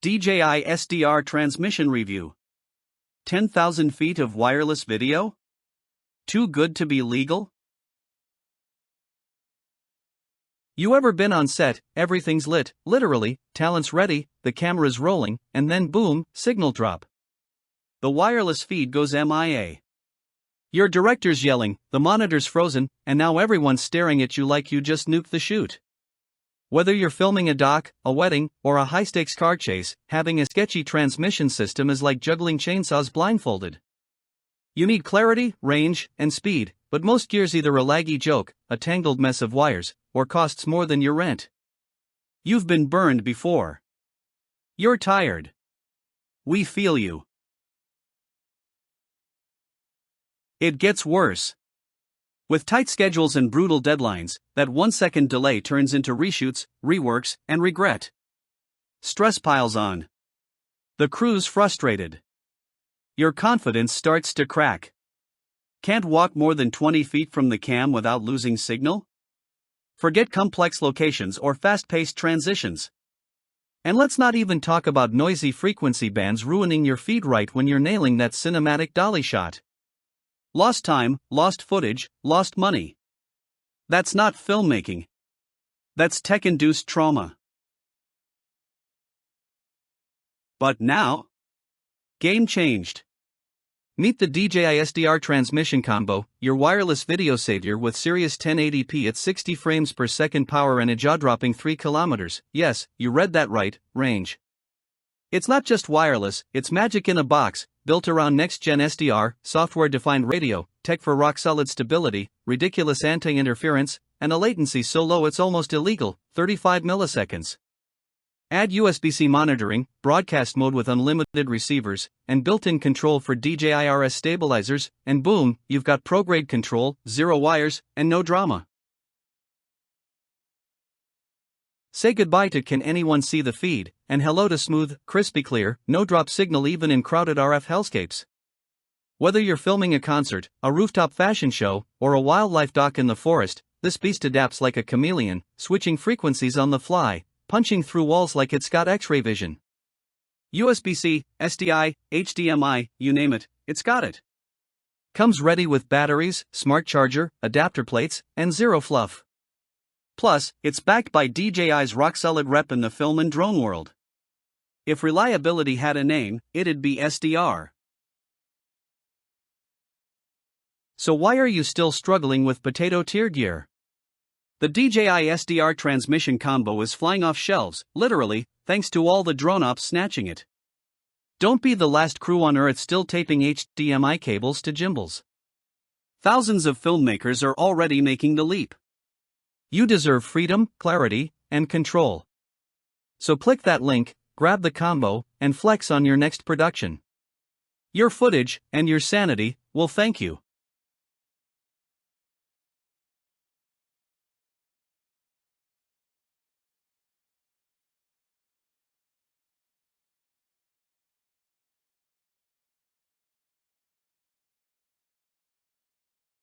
DJI SDR transmission review. 10,000 feet of wireless video? Too good to be legal? You ever been on set, everything's lit, literally, talent's ready, the camera's rolling, and then boom, signal drop. The wireless feed goes MIA. Your director's yelling, the monitor's frozen, and now everyone's staring at you like you just nuked the shoot. Whether you're filming a doc, a wedding, or a high-stakes car chase, having a sketchy transmission system is like juggling chainsaws blindfolded. You need clarity, range, and speed, but most gear's either a laggy joke, a tangled mess of wires, or costs more than your rent. You've been burned before. You're tired. We feel you. It gets worse. With tight schedules and brutal deadlines, that 1-second delay turns into reshoots, reworks, and regret. Stress piles on. The crew's frustrated. Your confidence starts to crack. Can't walk more than 20 feet from the cam without losing signal? Forget complex locations or fast-paced transitions. And let's not even talk about noisy frequency bands ruining your feed right when you're nailing that cinematic dolly shot. Lost time, lost footage, lost money. That's not filmmaking. That's tech-induced trauma. But now, game changed. Meet the DJI SDR transmission combo, your wireless video savior with serious 1080p at 60 frames per second power and a jaw-dropping 3 kilometers. Yes, you read that right, range. It's not just wireless, it's magic in a box, built around next-gen SDR, software-defined radio, tech for rock-solid stability, ridiculous anti-interference, and a latency so low it's almost illegal, 35 milliseconds. Add USB-C monitoring, broadcast mode with unlimited receivers, and built-in control for DJI RS stabilizers, and boom, you've got pro-grade control, 0 wires, and no drama. Say goodbye to can anyone see the feed, and hello to smooth, crispy clear, no-drop signal even in crowded RF hellscapes. Whether you're filming a concert, a rooftop fashion show, or a wildlife doc in the forest, this beast adapts like a chameleon, switching frequencies on the fly, punching through walls like it's got X-ray vision. USB-C, SDI, HDMI, you name it, it's got it. Comes ready with batteries, smart charger, adapter plates, and zero fluff. Plus, it's backed by DJI's rock-solid rep in the film and drone world. If reliability had a name, it'd be SDR. So why are you still struggling with potato tier gear? The DJI SDR transmission combo is flying off shelves, literally, thanks to all the drone ops snatching it. Don't be the last crew on Earth still taping HDMI cables to gimbals. Thousands of filmmakers are already making the leap. You deserve freedom, clarity, and control. So click that link, grab the combo, and flex on your next production. Your footage, and your sanity, will thank you.